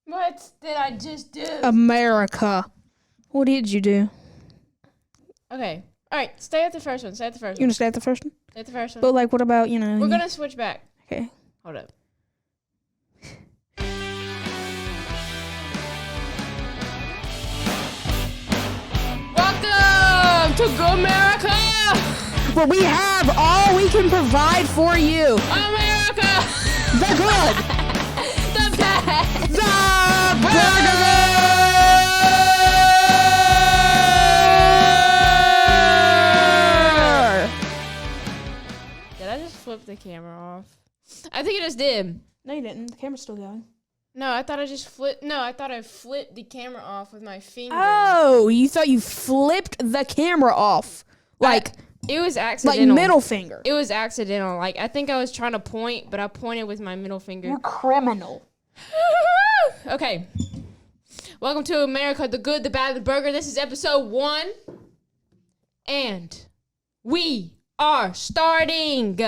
What did I just do? America. What did you do? Okay. All right. Stay at the first one. Stay at the first You one. gonna stay at the first one? Stay at the first one. But like, what about We're gonna switch back. Okay. Hold up. Welcome to Go America! Where we have all we can provide for you. America! The good. The bad! The burger. Did I just flip the camera off? I think I just did. No, you didn't. The camera's still going. No, I thought I just flipped. No, I thought I flipped the camera off with my finger. Oh, you thought you flipped the camera off. Like It was accidental. middle finger. It was accidental. Like, I think I was trying to point, but I pointed with my middle finger. You're criminal. Okay. Welcome to America, the Good, the Bad, the Burger. This is episode 1. And we are starting.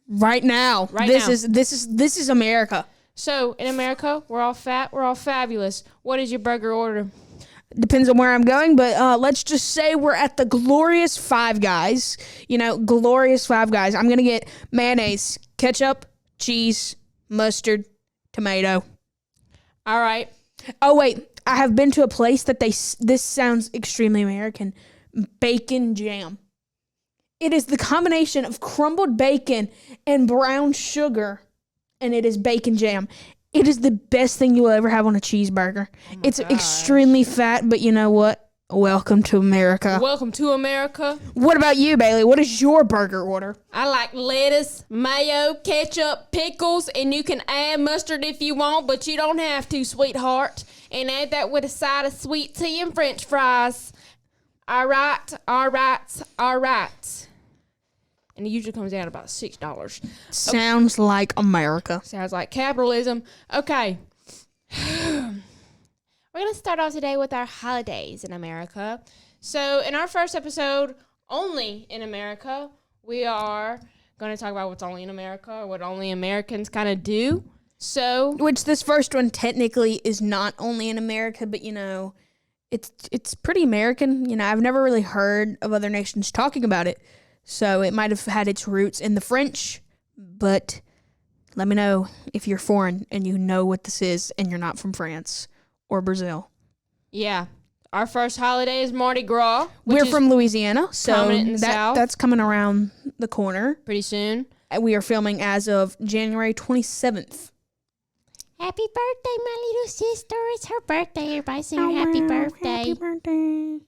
Right now. This is America. So, in America, we're all fat, we're all fabulous. What is your burger order? Depends on where I'm going, but let's just say we're at the glorious Five Guys. You know, glorious Five Guys. I'm going to get mayonnaise, ketchup, cheese, mustard, tomato. All right. Oh, wait. I have been to a place that this sounds extremely American. Bacon jam. It is the combination of crumbled bacon and brown sugar, and it is bacon jam. It is the best thing you will ever have on a cheeseburger. It's extremely fat, but you know what? Welcome to America. Welcome to America. What about you, Bailey? What is your burger order? I like lettuce, mayo, ketchup, pickles, and you can add mustard if you want, but you don't have to, sweetheart. And add that with a side of sweet tea and french fries. All right. And it usually comes out about $6. Sounds like America. Sounds like capitalism. Okay. We're going to start off today with our holidays in America. So, in our first episode, only in America, we are going to talk about what's only in America or what only Americans kind of do. So, Which this first one technically is not only in America, but you know, it's pretty American. You know, I've never really heard of other nations talking about it. So it might have had its roots in the French, but let me know if you're foreign and you know what this is and you're not from France or Brazil. yeah. Our first holiday is Mardi Gras. We're from Louisiana, so prominent in the South. that's coming around the corner. Pretty soon. We are filming as of January 27th. Happy birthday, my little sister. It's her birthday. Everybody sing her happy birthday. Happy birthday.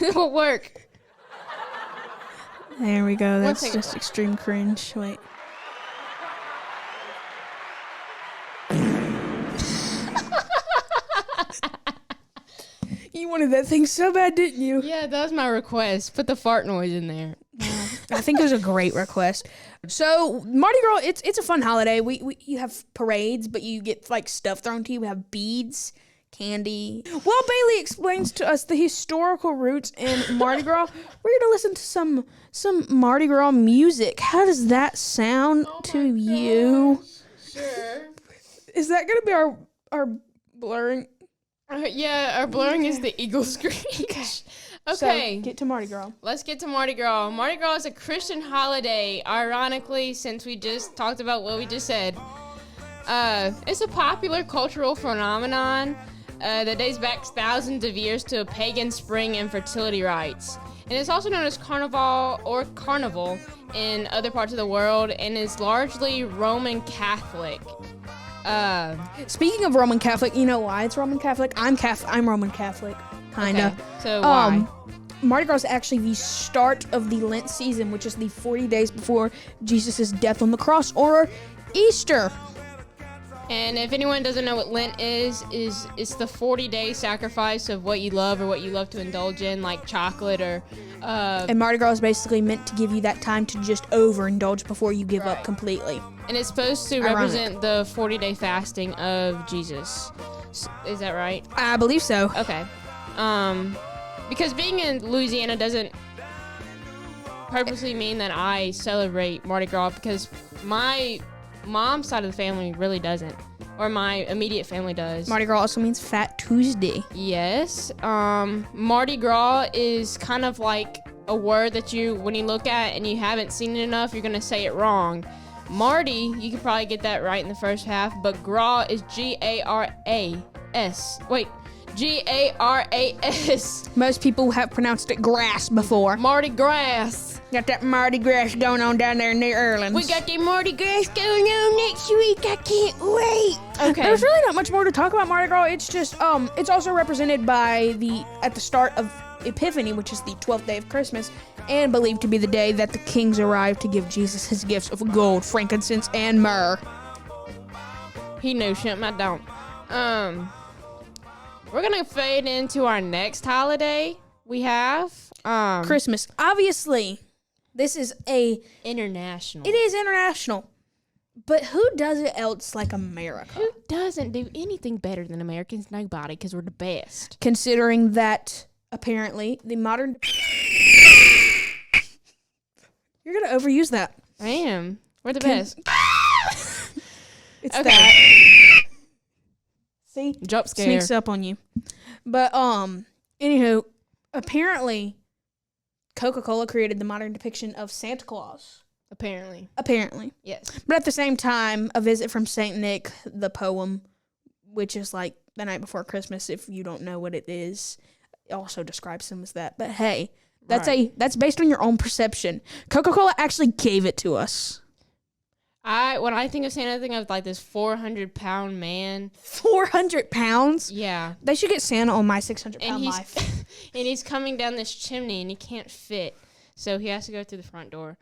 It'll work. There we go. That's second. just extreme cringe. Wait. You wanted that thing so bad, didn't you? Yeah, that was my request. Put the fart noise in there. I think it was a great request. So Mardi Gras, it's a fun holiday. You have parades, but you get like stuff thrown to you. We have beads, candy. While Bailey explains to us the historical roots in Mardi Gras, we're gonna listen to some Mardi Gras music. How does that sound to you? Sure. Is that gonna be our blurring? Yeah, our blurring is the eagle screech. Okay. So, get to Mardi Gras. Let's get to Mardi Gras. Mardi Gras is a Christian holiday, ironically, since we just talked about what we just said. It's a popular cultural phenomenon that dates back thousands of years to a pagan spring and fertility rites. And it's also known as Carnival or Carnival in other parts of the world and is largely Roman Catholic. Speaking of Roman Catholic, you know why it's Roman Catholic? I'm Roman Catholic, kinda. Okay, so why? Mardi Gras is actually the start of the Lent season, which is the 40 days before Jesus' death on the cross, or Easter. And if anyone doesn't know what Lent is it's the 40-day sacrifice of what you love or what you love to indulge in, like chocolate or... And Mardi Gras is basically meant to give you that time to just overindulge before you give up completely. And it's supposed to represent the 40-day fasting of Jesus. Is that right? I believe so. Okay. Because being in Louisiana doesn't purposely mean that I celebrate Mardi Gras, because my mom's side of the family really doesn't. or my immediate family does. Mardi Gras also means Fat Tuesday. Yes. Mardi Gras is kind of like a word that when you look at and you haven't seen it enough, you're going to say it wrong. Marty, you could probably get that right in the first half, but Gras is G-A-R-A-S. Wait, G-A-R-A-S. Most people have pronounced it grass before. Mardi Gras. Got that Mardi Gras going on down there in New Orleans. We got the Mardi Gras going on next week. I can't wait. Okay. There's really not much more to talk about Mardi Gras. It's just, it's also represented by at the start of Epiphany, which is the 12th day of Christmas, and believed to be the day that the kings arrived to give Jesus his gifts of gold, frankincense, and myrrh. He knows something I don't. We're gonna fade into our next holiday. We have Christmas. Obviously, this is international. It is international. But who does it else like America? Who doesn't do anything better than Americans? Nobody, because we're the best. Considering that apparently the modern... You're going to overuse that. I am. We're the best. It's okay. that. See? Jump scare. Sneaks up on you. But, anywho, apparently Coca-Cola created the modern depiction of Santa Claus. Apparently. Yes. But at the same time, A Visit from St. Nick, the poem, which is like the night before Christmas, if you don't know what it is, it also describes him as that. But hey, that's based on your own perception. Coca-Cola actually gave it to us. When I think of Santa, I think of like this 400-pound man. 400 pounds? Yeah. They should get Santa on my 600-pound life. And he's coming down this chimney and he can't fit. So he has to go through the front door.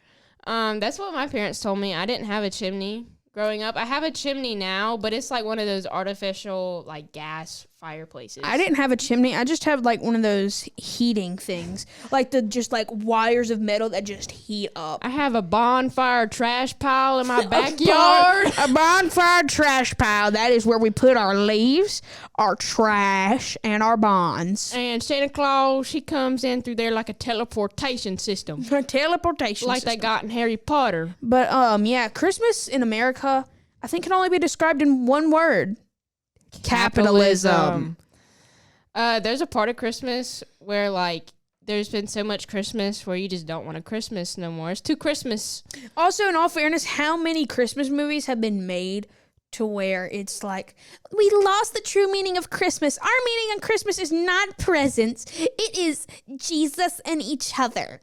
That's what my parents told me. I didn't have a chimney growing up. I have a chimney now, but it's like one of those artificial like gas fireplaces. I didn't have a chimney. I just have like one of those heating things, like the just like wires of metal that just heat up. I have a bonfire trash pile in my backyard. A bonfire trash pile. That is where we put our leaves, our trash, and our bonds. And Santa Claus, he comes in through there like a teleportation system. A teleportation like system. they got in Harry Potter. But yeah, Christmas in America, I think, can only be described in one word. Capitalism. There's a part of Christmas where like there's been so much Christmas where you just don't want a Christmas no more. It's too Christmas. Also, in all fairness, how many Christmas movies have been made to where it's like, we lost the true meaning of Christmas. Our meaning of Christmas is not presents. It is Jesus and each other.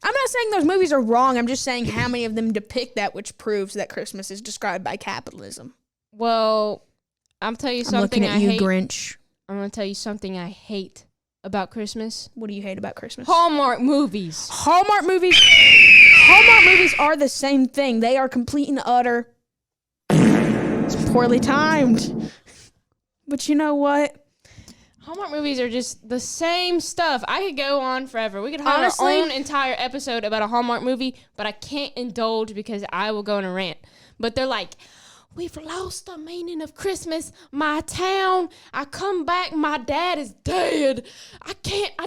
I'm not saying those movies are wrong. I'm just saying how many of them depict that, which proves that Christmas is described by capitalism. Well, I'm tell you something looking at you, hate. Grinch. I'm gonna tell you something I hate about Christmas. What do you hate about Christmas? Hallmark movies. Hallmark movies are the same thing. They are complete and utter. It's poorly timed. But you know what? Hallmark movies are just the same stuff. I could go on forever. We could have Honestly, our own entire episode about a Hallmark movie, but I can't indulge because I will go on a rant. But they're like, we've lost the meaning of Christmas. My town, I come back, my dad is dead. I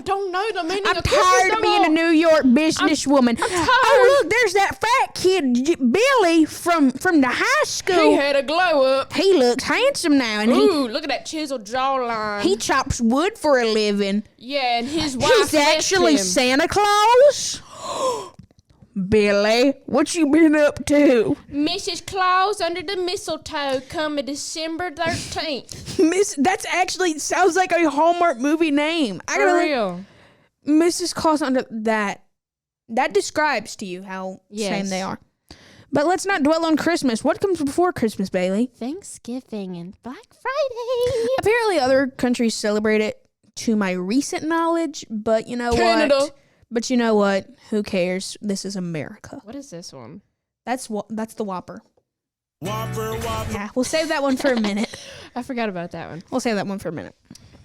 don't know the meaning of Christmas I'm tired of being a New York businesswoman. I'm tired. Oh, look, there's that fat kid, Billy, from the high school. He had a glow up. He looks handsome now, and Ooh, look at that chiseled jawline. he chops wood for a living. Yeah, and his wife He's actually left him. Santa Claus? Billy, what you been up to? Mrs. Claus under the mistletoe coming December 13th. That's actually sounds like a Hallmark movie name. I For gotta real. Mrs. Claus under that. That describes to you how same they are. But let's not dwell on Christmas. What comes before Christmas, Bailey? Thanksgiving and Black Friday. Apparently other countries celebrate it to my recent knowledge, but you know Canada. what? But you know what? Who cares? This is America. What is this one? That's the Whopper. Whopper. Yeah, we'll save that one for a minute. I forgot about that one. We'll save that one for a minute.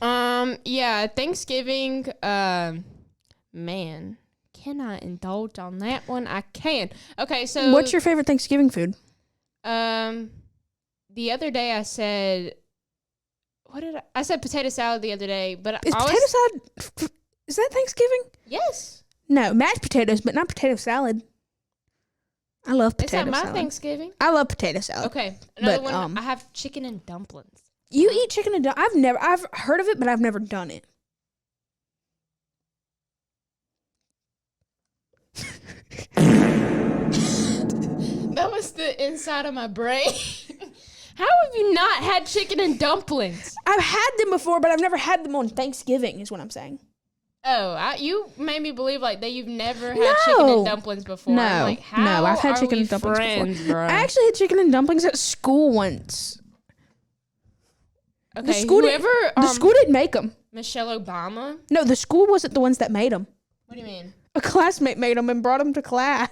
Yeah, Thanksgiving, man, can I indulge on that one? I can. Okay, so What's your favorite Thanksgiving food? The other day I said, I said potato salad the other day, but Is I potato salad? Is that Thanksgiving? Yes. No, mashed potatoes, but not potato salad. I love It's potato not my salad. Thanksgiving. I love potato salad. Okay, another But, one. I have chicken and dumplings. You eat chicken and I've heard of it, but I've never done it. That was the inside of my brain. How have you not had chicken and dumplings? I've had them before, but I've never had them on Thanksgiving, is what I'm saying. Oh, you made me believe like that you've never had chicken and dumplings before. No, I'm like, how I've had are chicken we and dumplings friends, before. bro? I actually had chicken and dumplings at school once. Okay, The school didn't make them. Michelle Obama? No, the school wasn't the ones that made them. What do you mean? A classmate made them and brought them to class.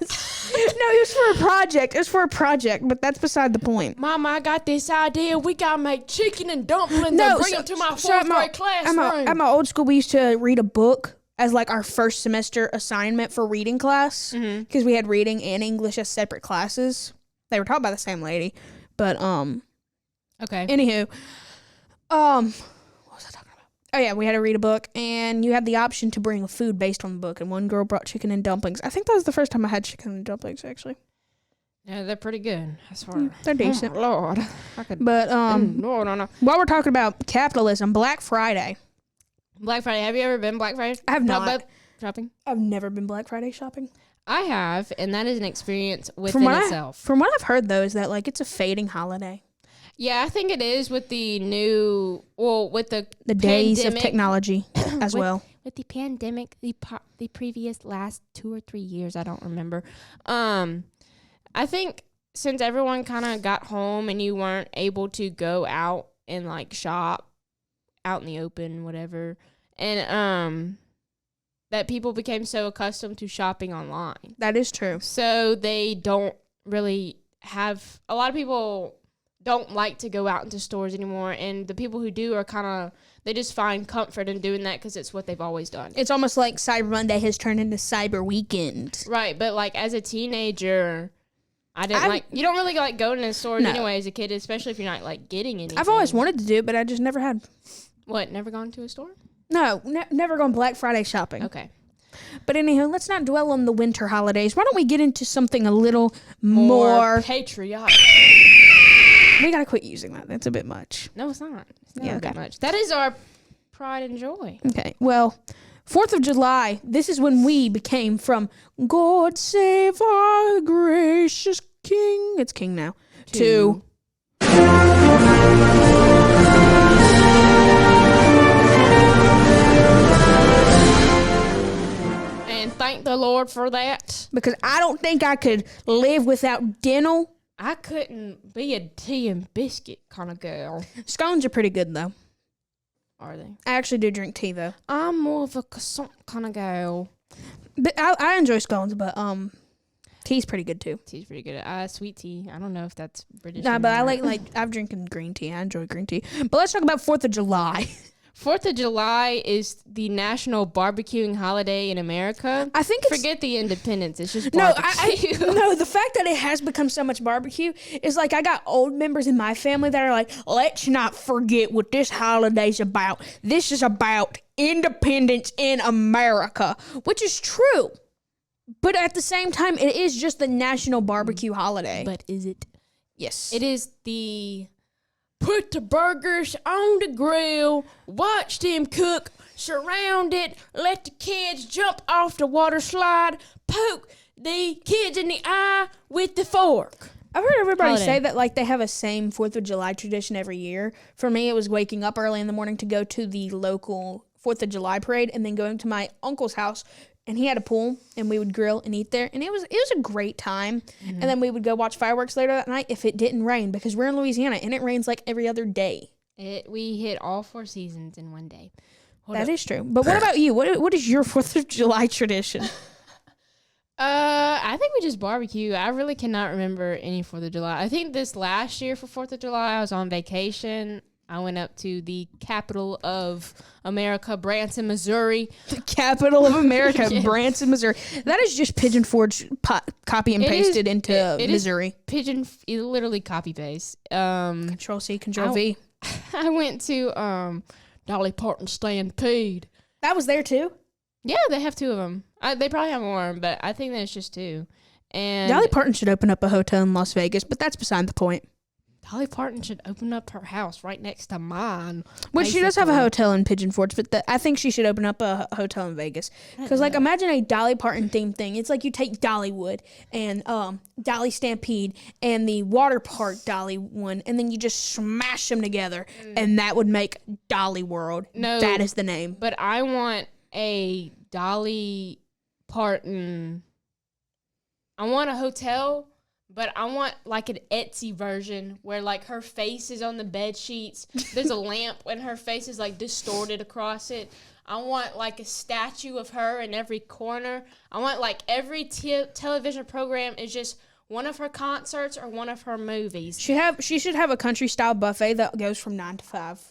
No, it was for a project. It was for a project, but that's beside the point. Mama, I got this idea. We gotta make chicken and dumplings and bring them to my so fourth grade classroom. At my old school, we used to read a book as like our first semester assignment for reading class because we had reading and English as separate classes. They were taught by the same lady, but Okay. anywho, what was I talking about? Oh yeah, we had to read a book, and you had the option to bring a food based on the book. And one girl brought chicken and dumplings. I think that was the first time I had chicken and dumplings, actually. Yeah, they're pretty good. I swear. They're decent. Oh, Lord. I could. But Lord, no. while we're talking about capitalism, Black Friday. Black Friday. Have you ever been Black Friday? I have not. Shopping? I've never been Black Friday shopping. I have, and that is an experience within itself. From what I've heard, though, is that like it's a fading holiday. Yeah, I think it is with the with the days of pandemic. technology as well. With the pandemic, the previous last 2 or 3 years, I don't remember. I think since everyone kind of got home and you weren't able to go out and like shop out in the open, whatever, and that people became so accustomed to shopping online. That is true. So they don't really have a lot of people don't like to go out into stores anymore, and the people who do are kind of they just find comfort in doing that because it's what they've always done. It's almost like Cyber Monday has turned into Cyber Weekend. Right, but like as a teenager, you don't really like going to stores anyway as a kid, especially if you're not like getting anything. I've always wanted to do it, but I just never had. What? Never gone to a store? No, never gone Black Friday shopping. Okay. But anyhow, let's not dwell on the winter holidays. Why don't we get into something a little more patriotic? We gotta quit using that. That's a bit much. No, it's not. It's not Yeah, that okay. much. That is our pride and joy. Okay, well, 4th of July, this is when we became from God save our gracious King, it's King now, to And thank the Lord for that. because I don't think I could live without dental. I couldn't be a tea and biscuit kind of girl. Scones are pretty good, though. Are they? I actually do drink tea, though. I'm more of a croissant kind of girl. But I enjoy scones, but tea's pretty good, too. Tea's pretty good. Sweet tea. I don't know if that's British. Nah, or but I not. like I've drinking green tea. I enjoy green tea. But let's talk about 4th of July. 4th of July is the national barbecuing holiday in America. I think it's... Forget the independence. It's just No, barbecue. no, the fact that it has become so much barbecue is like I got old members in my family that are like, let's not forget what this holiday's about. This is about independence in America, which is true. But at the same time, it is just the national barbecue holiday. But is it? Yes. It is the put the burgers on the grill, watch them cook, surround it, let the kids jump off the water slide, poke the kids in the eye with the fork. I've heard everybody Holiday. say that like they have a same 4th of July tradition every year. For me, it was waking up early in the morning to go to the local 4th of July parade and then going to my uncle's house, and he had a pool and we would grill and eat there, and it was a great time. And then we would go watch fireworks later that night if it didn't rain, because we're in Louisiana and it rains like every other day. We hit all 4 seasons in one day. That is true. But what about you? What is your 4th of July tradition? I think we just barbecue. I really cannot remember any 4th of July. I think this last year for 4th of July, I was on vacation. I went up to the capital of America, Branson, Missouri. The capital of America, Yes. Branson, Missouri. That is just Pigeon Forge copy and It pasted is- into it is Missouri. Literally copy paste. Control C, Control V. I went to Dolly Parton Stampede. That was there too. Yeah, they have 2 of them. They probably have more, but I think there's just 2. And Dolly Parton should open up a hotel in Las Vegas, but that's beside the point. Dolly Parton should open up her house right next to mine. Which she does have a basically. hotel in Pigeon Forge, but I think she should open up a hotel in Vegas. Because, like, imagine a Dolly Parton themed thing. It's like you take Dollywood and Dolly Stampede and the water park Dolly one, and then you just smash them together, and that would make Dolly World. No. That is the name. But I want a Dolly Parton. I want a hotel, but I want like an Etsy version where like her face is on the bed sheets. There's a lamp and her face is like distorted across it. I want like a statue of her in every corner. I want like every television program is just one of her concerts or one of her movies. She should have a country style buffet that goes from 9 to 5.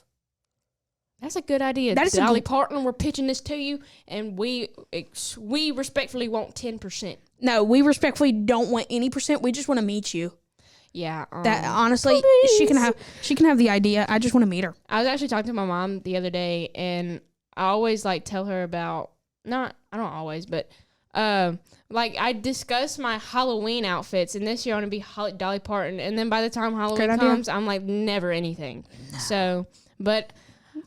That's a good idea. That is Dolly Parton, we're pitching this to you, and we respectfully want 10%. No, we respectfully don't want any percent. We just want to meet you. Yeah. That honestly, please. she can have the idea. I just want to meet her. I was actually talking to my mom the other day, and I always like tell her about I don't always, but like I discuss my Halloween outfits, and this year I want to be Dolly Parton, and then by the time Halloween comes, I'm like never anything. So, but.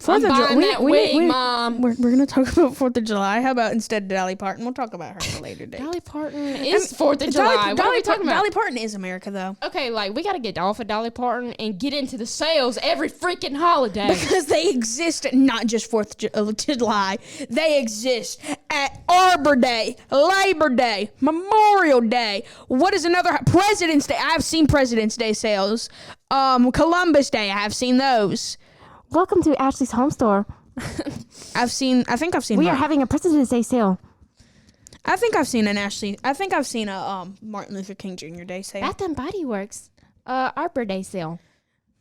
I'm buying that wig, Mom. We're going to talk about 4th of July. How about instead of Dolly Parton, we'll talk about her at a later date. Dolly Parton is 4th of July. What are we talking about? Dolly Parton is America, though. Okay, like, we got to get off of Dolly Parton and get into the sales every freaking holiday. Because they exist at not just 4th of July. They exist at Arbor Day, Labor Day, Memorial Day. What is another? President's Day. I've seen President's Day sales. Columbus Day. I have seen those. Welcome to Ashley's Home Store. I think I've seen. We are having a President's Day sale. I think I've seen a Martin Luther King Jr. Day sale. Bath and Body Works, Arbor Day sale.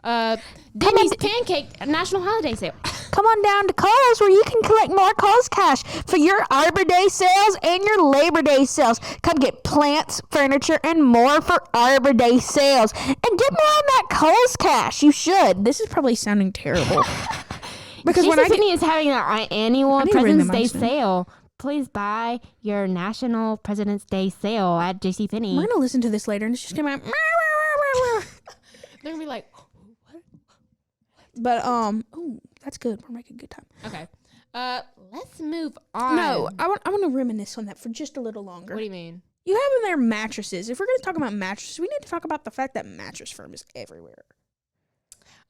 Denny's Pancake National Holiday sale. Come on down to Kohl's where you can collect more Kohl's cash for your Arbor Day sales and your Labor Day sales. Come get plants, furniture, and more for Arbor Day sales. And get more on that Kohl's cash. You should. This is probably sounding terrible. Because when JCPenney is having our annual need to ring President's them Day out soon. sale. Please buy your National President's Day sale at JCPenney. we're gonna listen to this later, and it's just gonna be. They're going to be like, But oh, that's good. We're making a good time. okay. Let's move on. No, I want to reminisce on that for just a little longer. What do you mean? You have in there mattresses. If we're going to talk about mattresses, we need to talk about the fact that Mattress Firm is everywhere.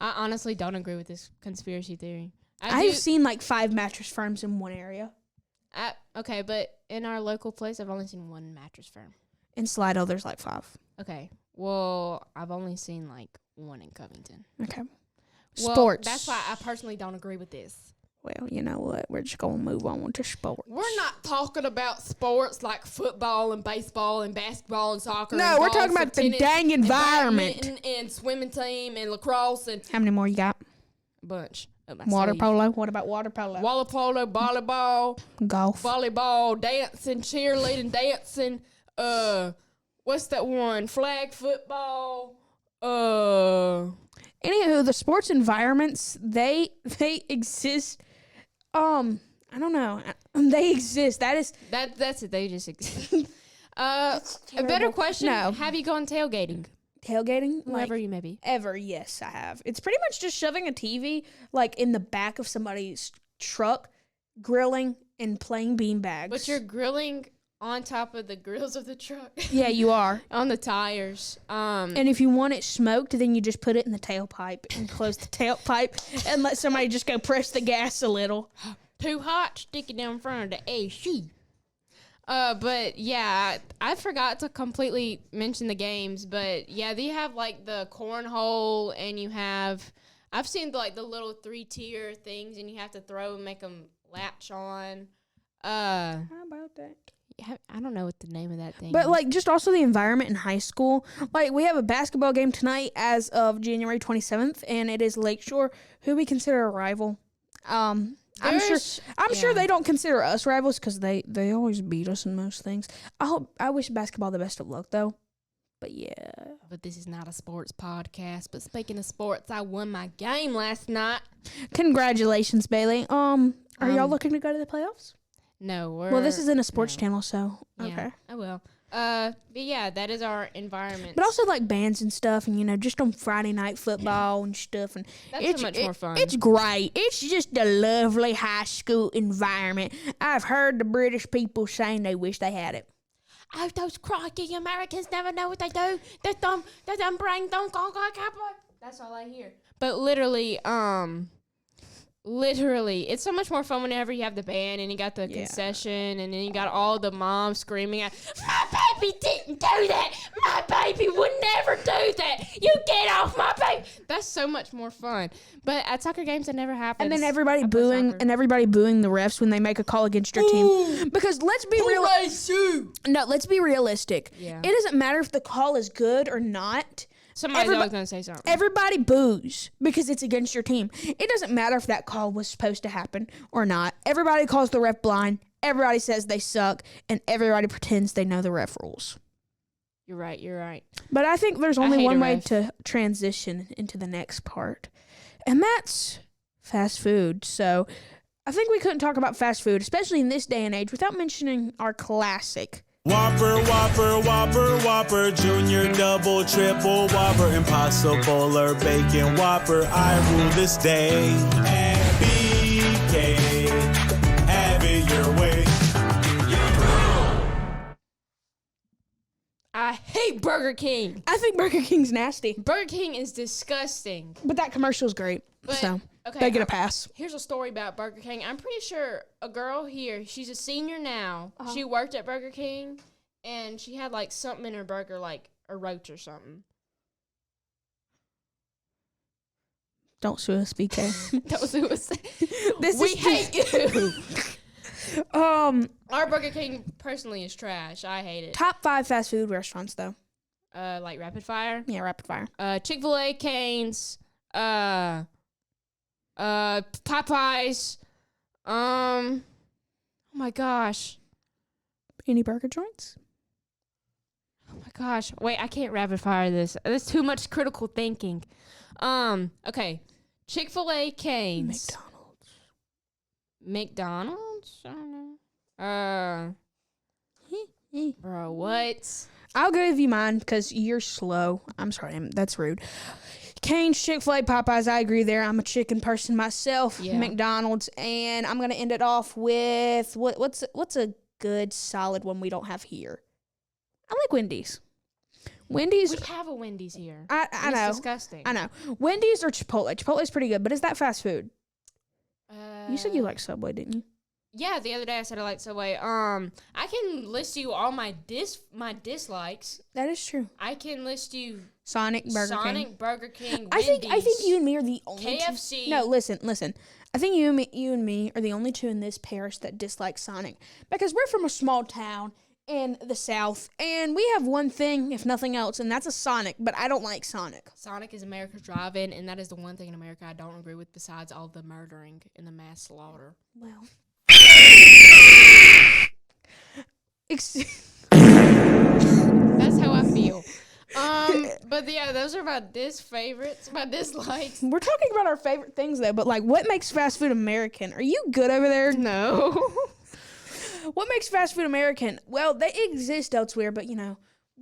I honestly don't agree with this conspiracy theory. I've seen like 5 Mattress Firms in one area. Okay, but in our local place, I've only seen one mattress firm. In Slidell, there's like 5. Okay. Well, I've only seen like one in Covington. Okay. Well, Sports. That's why I personally don't agree with this. Well, you know what? We're just going to move on to sports. We're not talking about sports like football and baseball and basketball and soccer. No, and we're golf talking and about the tennis dang and environment. badminton and swimming team and lacrosse and How many more you got? a bunch. Water polo? What about water polo? Water polo, volleyball, Golf. volleyball, dancing, cheerleading, dancing. What's that one? Flag football. Anywho, the sports environments, they exist. I don't know. They exist. That's it. They just exist. A better question. No. Have you gone tailgating? tailgating. Wherever you may be. Ever, yes, I have. It's pretty much just shoving a TV like in the back of somebody's truck, grilling and playing beanbags. But you're grilling on top of the grills of the truck. Yeah, you are. On the tires. And if you want it smoked, then you just put it in the tailpipe and close the tailpipe and let somebody just go press the gas a little. Too hot, stick it down in front of the AC. But yeah, I forgot to completely mention the games, but yeah, they have like the cornhole and you have, I've seen like the little 3-tier things and you have to throw and make them latch on. How about that? I don't know what the name of that thing But is. like just also the environment in high school. Like we have a basketball game tonight as of January 27th, and it is Lakeshore, who we consider a rival. I'm sure they don't consider us rivals because they always beat us in most things. I wish basketball the best of luck though. But yeah. But this is not a sports podcast. But speaking of sports, I won my game last night. Congratulations, Bailey. Are y'all looking to go to the playoffs? No, Well, this isn't a sports channel, so Yeah, okay. I will. But yeah, that is our environment. But also like bands and stuff, and just on Friday night football and stuff, and That's so much more fun. It's great. It's just a lovely high school environment. I've heard the British people saying they wish they had it. Oh, those crikey Americans never know what they do. Their dumb brain don't go. That's all I hear. But literally, it's so much more fun whenever you have the band and you got the concession and then you got all the moms screaming at, my baby didn't do that. My baby would never do that. You get off my baby. That's so much more fun. But at soccer games, that never happens. And then everybody booing the refs when they make a call against your team. Because let's be real. No, let's be realistic. Yeah. It doesn't matter if the call is good or not. Somebody's always going to say something. Everybody boos because it's against your team. It doesn't matter if that call was supposed to happen or not. Everybody calls the ref blind. Everybody says they suck. And everybody pretends they know the ref rules. You're right. But I think there's only one way to transition into the next part. And that's fast food. So I think we couldn't talk about fast food, especially in this day and age, without mentioning our classic Whopper, Whopper, Whopper, Whopper, Junior, Double, Triple, Whopper, Impossible or Bacon Whopper. I rule this day. And BK, have it your way. I hate Burger King. I think Burger King's nasty. Burger King is disgusting. But that commercial's great. But, so okay, they get a pass. Here's a story about Burger King. I'm pretty sure a girl here, she's a senior now. She worked at Burger King, and she had, like, something in her burger, like a roach or something. Don't sue us, BK. That was who was saying. We hate you. Our Our Burger King, personally, is trash. I hate it. top 5 fast food restaurants, though. Like Rapid Fire. Yeah, rapid fire. Chick-fil-A, Cane's, Popeyes, oh my gosh. Any burger joints? Oh my gosh. Wait, I can't rapid fire this. There's too much critical thinking. Okay. Chick-fil-A, Cane's. McDonald's? I don't know. Bro, what? I'll give you mine because you're slow. I'm sorry, that's rude. Cane's, Chick-fil-A, Popeyes, I agree there. I'm a chicken person myself. Yeah. McDonald's, and I'm going to end it off with, what's a good, solid one we don't have here? I like Wendy's. Wendy's. We have a Wendy's here. I know. It's disgusting. I know. Wendy's or Chipotle. Chipotle's pretty good, but is that fast food? You said you like Subway, didn't you? Yeah, the other day I said I like Subway. I can list you all my dislikes. That is true. I can list you Sonic, Burger King. Burger King, I think you and me are the only KFC. two. No, listen. I think you and me are the only two in this parish that dislike Sonic because we're from a small town in the South, and we have one thing, if nothing else, and that's a Sonic. But I don't like Sonic. Sonic is America's drive-in, and that is the one thing in America I don't agree with besides all the murdering and the mass slaughter. Well, that's how I feel. But yeah, those are my favorites, my dislikes. we're talking about our favorite things though. But like, what makes fast food American? Are you good over there? No. What makes fast food American? Well, they exist elsewhere, but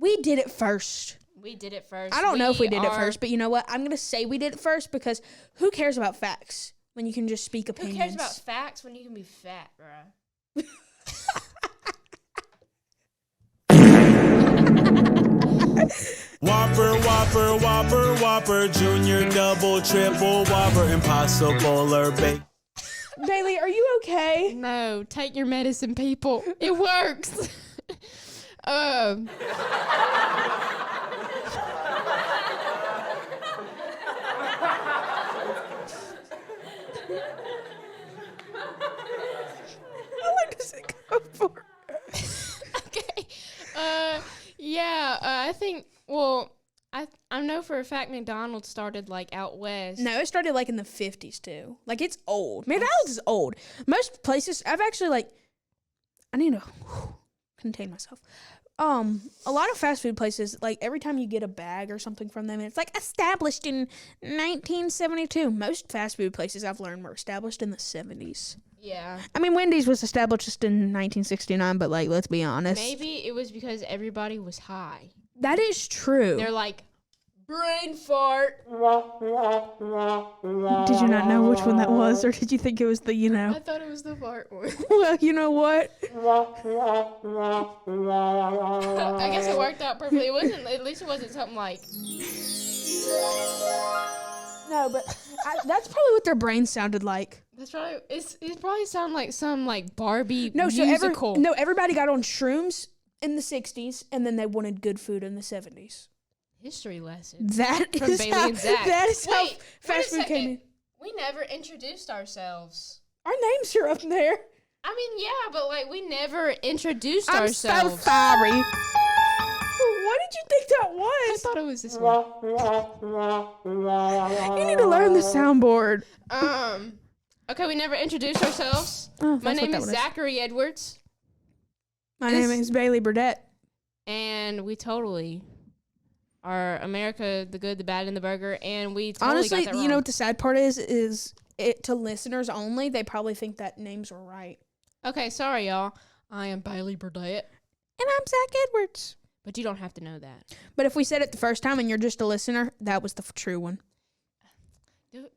we did it first. We did it first. I don't know if we did it first, but you know what? I'm going to say we did it first because who cares about facts when you can just speak opinions? Who cares about facts when you can be fat, bruh? Whopper, Whopper, Whopper, Whopper, Junior, Double, Triple, Whopper, Impossible or Bacon. Bailey, are you okay? No, take your medicine, people. It works. How long does it go for? Okay. I think, I know for a fact McDonald's started, like, out west. No, it started, like, in the 50s, too. Like, it's old. McDonald's is old. Most places, I've actually, like, I need to contain myself. A lot of fast food places, like, every time you get a bag or something from them, it's, like, established in 1972. Most fast food places I've learned were established in the 70s. Yeah. I mean, Wendy's was established just in 1969, but like, let's be honest. Maybe it was because everybody was high. That is true. They're like, brain fart. Did you not know which one that was, or did you think it was the, I thought it was the fart one. Well, you know what? I guess it worked out perfectly. It wasn't. At least it wasn't something like. No, but that's probably what their brains sounded like. That's probably. It probably sound like some like Barbie No, musical. so everybody got on shrooms in the 60s, and then they wanted good food in the 70s. History lesson. That From is Bailey how, and Zach. that is how Wait, fast wait a food came in. second. We never introduced ourselves. Our names are up there. I mean, yeah, but like we never introduced I'm ourselves. so sorry. What did you think that I was? thought it was this one. You need to learn the soundboard. Okay, we never introduced ourselves. Oh, My that's name what is that was. Zachary Edwards, My name is Bailey Burdett. and we totally are America, the good, the bad, and the burger, and we totally Honestly, got that you know wrong. what the sad part is it to listeners only, they probably think that names were right. Okay, sorry, y'all. I am Bailey Burdett, And I'm Zach Edwards. but you don't have to know that. But if we said it the first time and you're just a listener, that was the true one.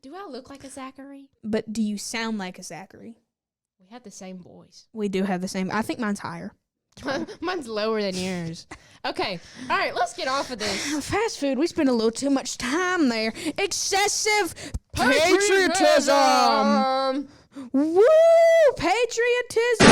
Do I look like a Zachary? But do you sound like a Zachary? We have the same voice. We do have the same. I think mine's higher. Mine's lower than yours. Okay, all right, let's get off of this. Fast food, we spend a little too much time there. Excessive patriotism. Woo! Patriotism.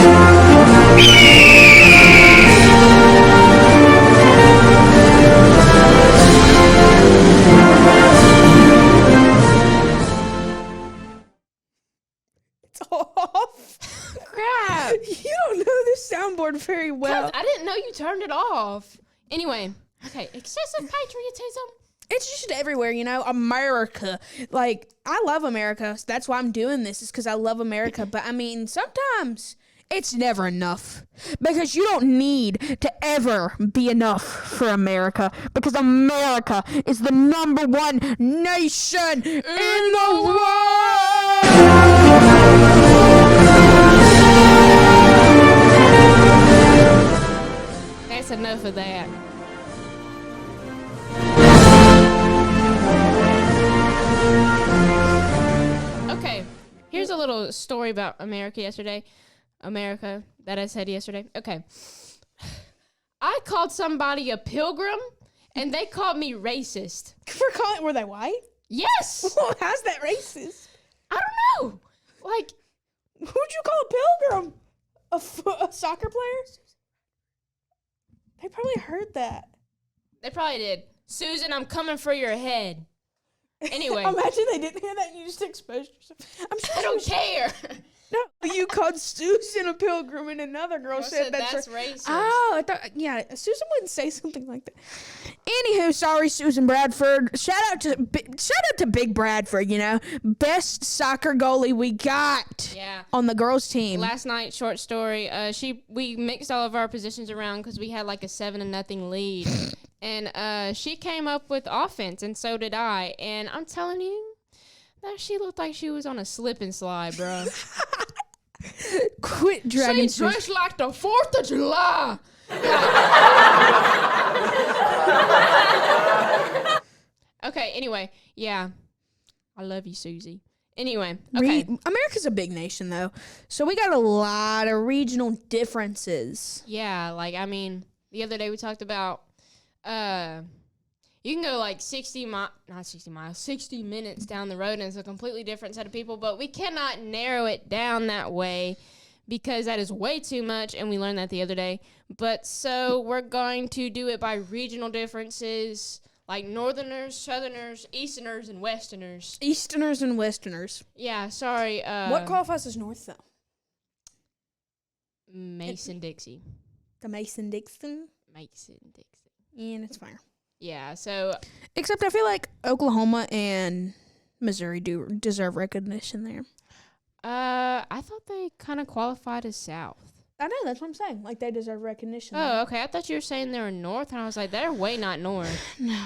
It's off. Crap. You don't know this soundboard very well. I didn't know you turned it off. Anyway, okay, excessive patriotism. It's just everywhere, you know. America. Like, I love America. So that's why I'm doing this, is because I love America. But, I mean, sometimes it's never enough. Because you don't need to ever be enough for America. Because America is the #1 nation in the world. That's enough of that. Okay, here's a little story about America yesterday. America that I said yesterday. Okay. I called somebody a pilgrim, and they called me racist. Were they white? Yes! How's that racist? I don't know. Like, Who'd you call a pilgrim? A soccer player? They probably heard that. they probably did. Susan, I'm coming for your head. Anyway. Imagine they didn't hear that and you just exposed yourself. I'm sure I don't care. No, you called Susan a pilgrim and another girl I said said that's racist. Oh, I thought, yeah, Susan wouldn't say something like that. Anywho, sorry, Susan Bradford. Shout out to Big Bradford. You know, best soccer goalie we got. Yeah. On the girls' team. Last night, short story. We mixed all of our positions around because we had like a 7-0 lead, and she came up with offense, and so did I. And I'm telling you, that she looked like she was on a slip and slide, bro. Quit dragging She dressed like the 4th of July. Okay, anyway, yeah. I love you, Susie. Anyway, okay. America's a big nation, though, so we got a lot of regional differences. Yeah, like, I mean, the other day we talked about, you can go like 60 minutes down the road and it's a completely different set of people, but we cannot narrow it down that way because that is way too much, and we learned that the other day. But so we're going to do it by regional differences, like Northerners, Southerners, Easterners, and Westerners. Easterners and Westerners. Yeah, sorry. What qualifies as North, though? Mason-Dixie. The Mason-Dixon? Mason-Dixie. And it's fine. Yeah, so Except I feel like Oklahoma and Missouri do deserve recognition there. I thought they kind of qualified as South. I know, that's what I'm saying. Like, they deserve recognition. Oh, okay. I thought you were saying they were North, and I was like, they're way not North. No.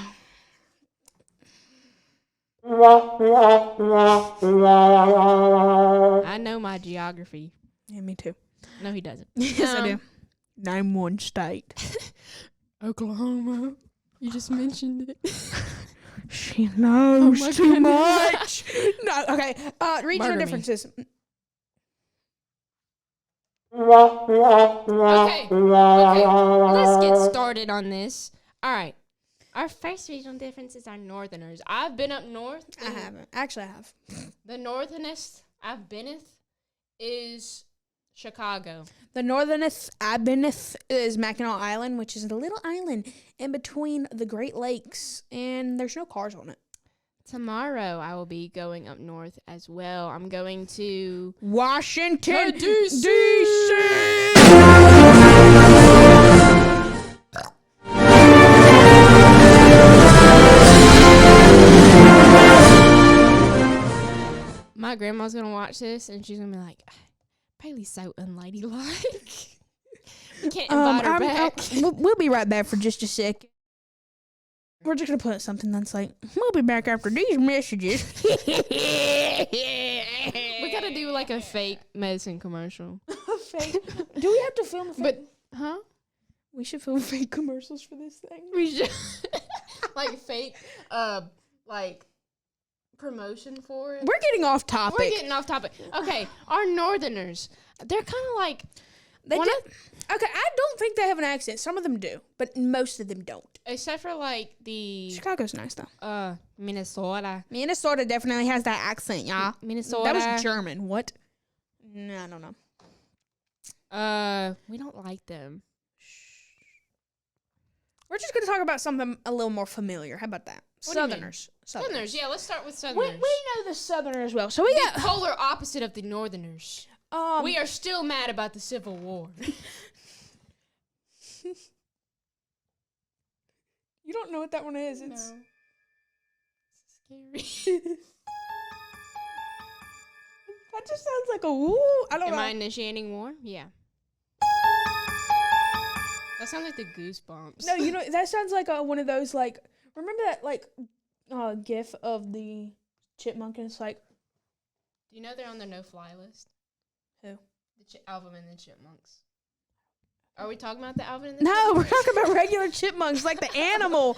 I know my geography. geography. Yeah, me too. No, he doesn't. Yes, I do. Name one state. Oklahoma. You just mentioned it. She knows my too goodness. much. No, okay. Regional Murder me. differences. Okay. Let's get started on this. All right. Our first regional differences are northerners. I've been up north. I haven't. Actually, I have. The northernest I've beeneth is Chicago. The northernest I've beeneth is Mackinac Island, which is a little island in between the Great Lakes, and there's no cars on it. Tomorrow I will be going up north as well. I'm going to Washington, D.C. D.C. My grandma's gonna watch this and she's gonna be like, Bailey's so unladylike. We can't invite her back. We'll be right back for just a sec. We're just gonna put something that's like, we'll be back after these messages. We gotta do like a fake medicine commercial. Fake. Do we have to film a fake? But huh? We should film fake commercials for this thing. We should like fake like promotion for it. We're getting off topic. We're getting off topic. Okay, our northerners, they're kind of like Okay, I don't think they have an accent. Some of them do, but most of them don't. except for like the Chicago's nice though. Minnesota. Minnesota definitely has that accent, y'all. Minnesota. That was German. What? No, I don't know. We don't like them. We're just gonna talk about something a little more familiar. How about that? What do you mean? Southerners. Southerners, yeah. Let's start with We Southerners. know the Southerners well. So we got Polar opposite of the Northerners. We are still mad about the Civil War. You don't know what that one is. It's Scary. that just sounds like a woo. I don't Am know. I initiating war? Yeah. That sounds like the Goosebumps. No, you know that sounds like one of those like. Remember that like gif of the chipmunk and it's like Do you know they're on the no-fly list? Who? The Alvin and the Chipmunks. Are we talking about the Alvin and the no, we're Chipmunks? talking about regular chipmunks like the animal.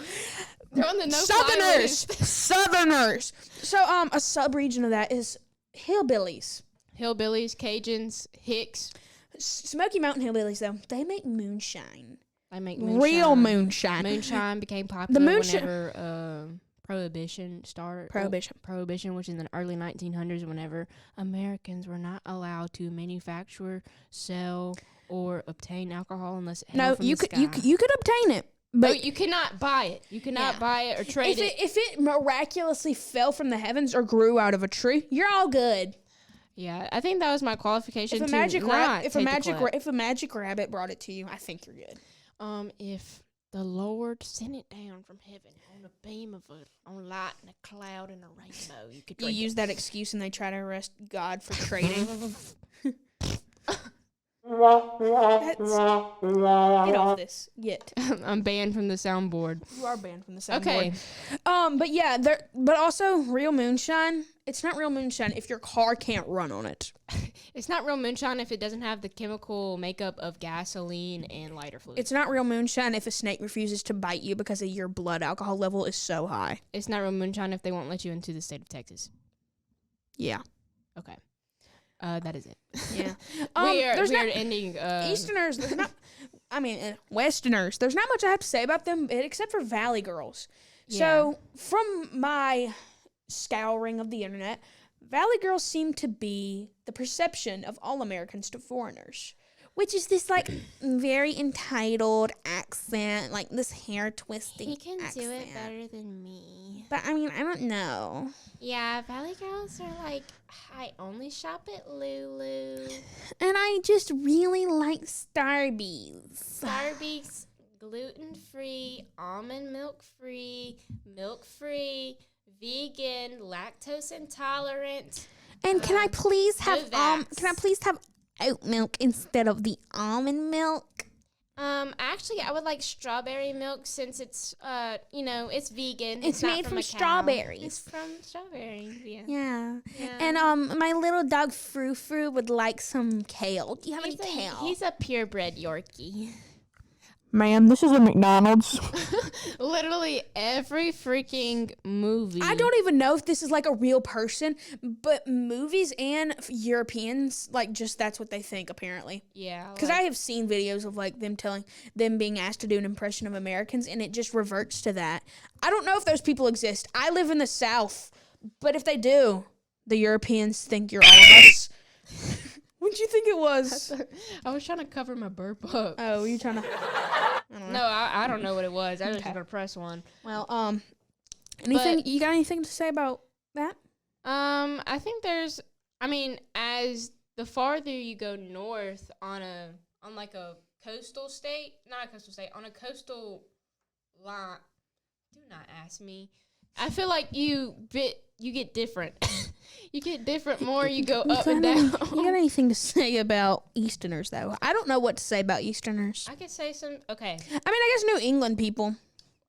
They're on the no-fly Southerners. list. Southerners. So a sub-region of that is hillbillies. Hillbillies, Cajuns, Hicks. Smoky Mountain hillbillies though, they make moonshine. They make Real moonshine. Moonshine became popular moonshine- whenever Prohibition started. Prohibition, which in the early 1900s, whenever Americans were not allowed to manufacture, sell, or obtain alcohol unless it No, from you the could you sky. you could obtain it, But but you cannot buy it. You cannot Yeah. buy it or trade it. if it miraculously fell from the heavens or grew out of a tree, you're all good. Yeah, I think that was my qualification. If a to magic not if take a the magic clap. if a magic rabbit brought it to you, I think you're good. If the Lord sent it down from heaven on a beam of on light and a cloud and a rainbow, you could You drink use it. that excuse and they try to arrest God for trading. Get off this. Get. I'm banned from the soundboard. You are banned from the soundboard. Okay. But yeah, but also real moonshine. It's not real moonshine if your car can't run on it. It's not real moonshine if it doesn't have the chemical makeup of gasoline and lighter fluid. It's not real moonshine if a snake refuses to bite you because of your blood alcohol level is so high. It's not real moonshine if they won't let you into the state of Texas. Yeah. Okay. That is it. Yeah. we are there's not ending. Easterners. There's not. I mean, Westerners. There's not much I have to say about them except for Valley Girls. So from my scouring of the internet, Valley Girls seem to be the perception of all Americans to foreigners, which is this like very entitled accent, like this hair twisting. He can accent. do it better than me. But I mean, I don't know. Yeah, Valley Girls are like, I only shop at Lulu. And I just really like Starbies. Starbucks, gluten-free, almond milk-free, milk-free, vegan, lactose intolerant. And can I please have Vax. can I please have oat milk instead of the almond milk? Actually, I would like strawberry milk since it's, it's vegan. It's not made from a cow. strawberries. It's from strawberries, yeah. Yeah. Yeah. And my little dog Frou Frou would like some kale. Do you have any kale? He's a purebred Yorkie. Ma'am, this is a McDonald's. Literally every freaking movie. I don't even know if this is like a real person, but movies and Europeans, like, just that's what they think, apparently. Yeah. Because I have seen videos of, like, them being asked to do an impression of Americans, and it just reverts to that. I don't know if those people exist. I live in the South, but if they do, the Europeans think you're all of us. What'd you think it was? I was trying to cover my burp up. Oh, were you trying to... No, I don't know what it was. I was just going to press one. Well, anything... You got anything to say about that? I think as the farther you go north on a coastal state, not a coastal state, on a coastal line, do not ask me. I feel like you get different. You get different more you go up and down. You got anything to say about Easterners, though? I don't know what to say about Easterners. I could say some, okay. I mean, I guess New England people.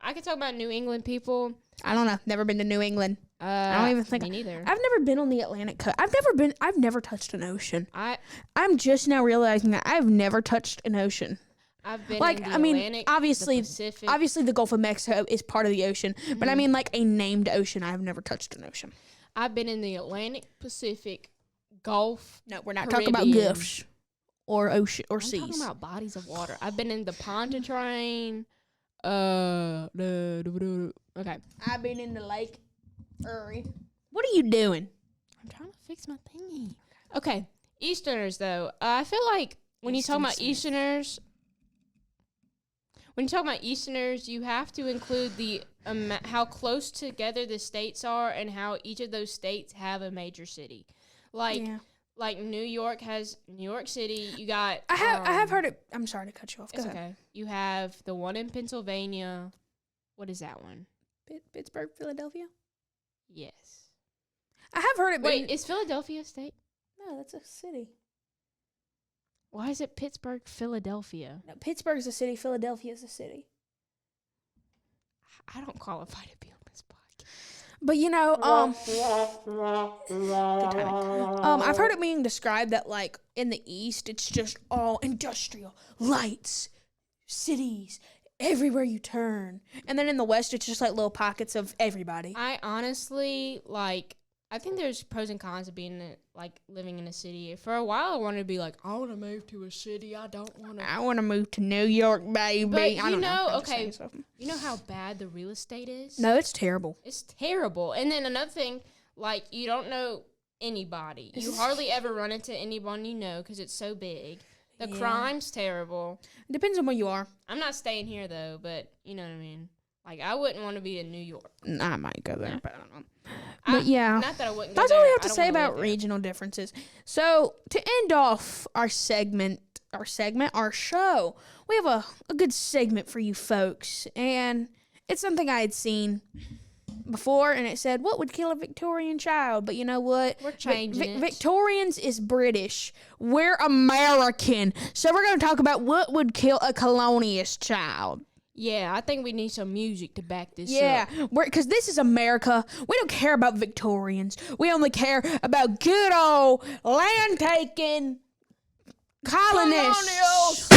I could talk about New England people. I don't know. Never been to New England. I don't even think. Me neither. I've never been on the Atlantic coast. I've never touched an ocean. I'm just now realizing that I've never touched an ocean. I've been in the Atlantic, obviously, the Pacific. obviously the Gulf of Mexico is part of the ocean, but I mean like a named ocean. I have never touched an ocean. I've been in the Atlantic, Pacific, Gulf. No, we're not Caribbean. talking about gulfs or ocean or seas. I'm talking about bodies of water. I've been in the Pontchartrain. Okay. I've been in the Lake Erie. What are you doing? I'm trying to fix my thingy. Okay. Easterners, though. I feel like when you talk about Easterners, you have to include the how close together the states are and how each of those states have a major city. Like New York has New York City. You got. I have heard it. I'm sorry to cut you off. It's okay. You have the one in Pennsylvania. What is that one? Pittsburgh, Philadelphia. Yes. I have heard it. Wait, is Philadelphia a state? No, that's a city. Why is it Pittsburgh, Philadelphia? No, Pittsburgh's a city. Philadelphia is a city. I don't qualify to be on this podcast. But I've heard it being described that like in the East, it's just all industrial, lights, cities, everywhere you turn, and then in the West, it's just like little pockets of everybody. I honestly I think there's pros and cons of being living in a city. For a while, I wanted to be like, I want to move to a city. I don't want to. I want to move to New York, baby. But I don't know. Okay, you know how bad the real estate is? No, it's terrible. It's terrible. And then another thing, you don't know anybody. You hardly ever run into anyone you know because it's so big. The crime's terrible. It depends on where you are. I'm not staying here though, but you know what I mean. I wouldn't want to be in New York. I might go there, but I don't know. But yeah, not that I wouldn't. That's all we have to say about regional differences. So to end off our show, we have a good segment for you folks, and it's something I had seen before, and it said, "What would kill a Victorian child?" But you know what? We're changing it. Victorians is British. We're American, so we're going to talk about what would kill a colonialist child. Yeah, I think we need some music to back this up. Yeah, because this is America. We don't care about Victorians. We only care about good old land-taking colonists.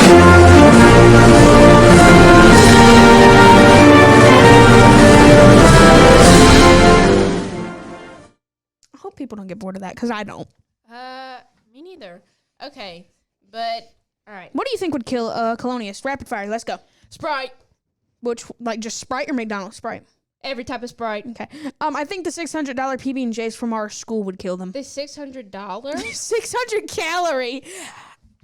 I hope people don't get bored of that, because I don't. Me neither. Okay, but, all right. What do you think would kill a colonialist? Rapid fire, let's go. Sprite. Which, just Sprite or McDonald's Sprite? Every type of Sprite. Okay. I think the $600 PB&Js from our school would kill them. The $600? 600 calorie.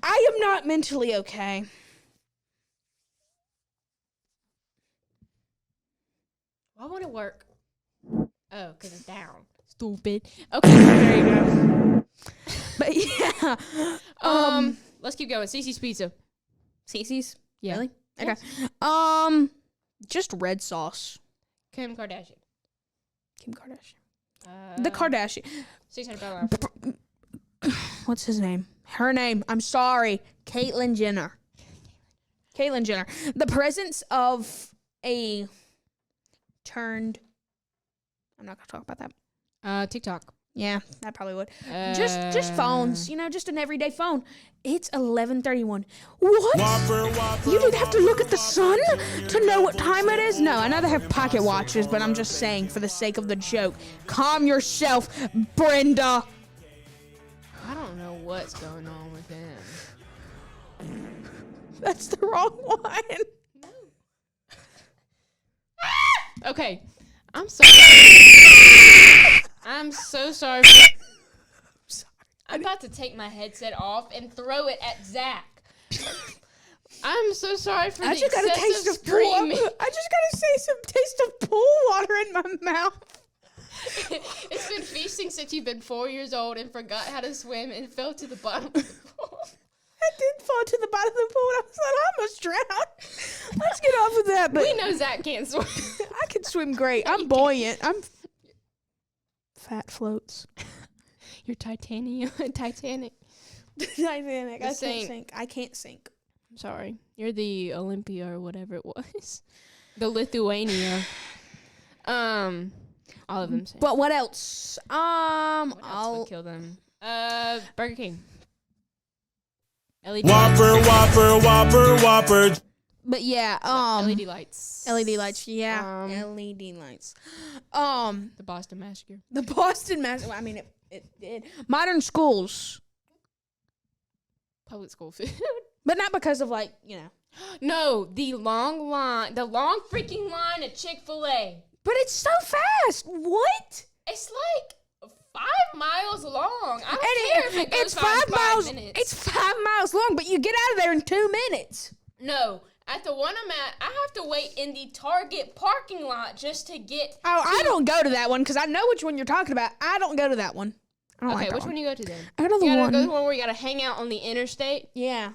I am not mentally okay. Why won't it work? Oh, because it's down. Stupid. Okay, there you go. But yeah. Let's keep going. Cece's Pizza. Cece's? Yeah. Really? Okay. Yes. Just red sauce. Kim Kardashian. The Kardashian. $600. What's his name? Her name. I'm sorry. Caitlyn Jenner. Caitlyn Jenner. The presence of a turned. I'm not gonna talk about that. TikTok. Yeah, I probably would. Just phones, just an everyday phone. It's 11:31. What? You didn't have to look at the sun to know what time it is? No, I know they have pocket watches, but I'm just saying for the sake of the joke. Calm yourself, Brenda. I don't know what's going on with him. That's the wrong one. Okay, I'm sorry. I'm so sorry. I'm about to take my headset off and throw it at Zach. I'm so sorry for the just got a taste excessive of pool. screaming. I just got to say some taste of pool water in my mouth. It's been feasting since you've been 4 years old and forgot how to swim and fell to the bottom of the pool. I did fall to the bottom of the pool and I was like, I almost drowned. Let's get off of that. But We know Zach can't swim. I can swim great. I'm buoyant. I'm fat floats. You're Titanic. Titanic. I The can't sink. sink. I can't sink. I'm sorry. You're the Olympia or whatever it was. The Lithuania. All of them. Same. But what else? What else would kill them? Burger King. LED Whopper. But yeah, LED lights. LED lights. Yeah, LED lights. The Boston Massacre. The Boston Massacre. I mean, it did. Modern schools, Public school food. but not because of No, the long freaking line at Chick-fil-A. But it's so fast. What? It's like 5 miles long. I don't care if it goes it's 5 miles. minutes. It's 5 miles long, but you get out of there in 2 minutes. No, at the one I'm at, I have to wait in the Target parking lot just to get. Oh, I don't go to that one because I know which one you're talking about. I don't go to that one. I don't Okay, like that which one you go to then? I go to the You gotta one. go to the one where you gotta hang out on the interstate. Yeah.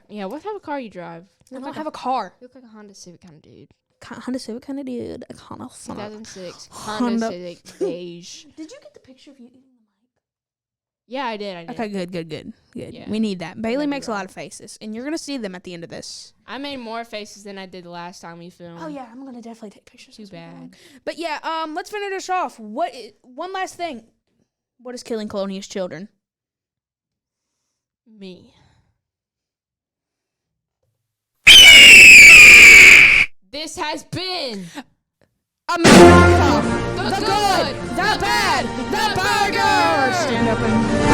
Yeah, what type of car you drive? I don't have a car. You look like a Honda Civic kind of dude. Honda Civic kind of dude. 2006 Honda- Honda Civic beige. Did you get the picture of you eating the mic? Yeah, I did. Okay, good. Yeah. We need that. Bailey That'd be makes a right. lot of faces, and you're gonna see them at the end of this. I made more faces than I did the last time we filmed. Oh yeah, I'm gonna definitely take pictures. Too bad. But yeah, let's finish this off. One last thing. What is killing Colonia's children? Me. This has been America, the the good, the bad, the burger. Stand up and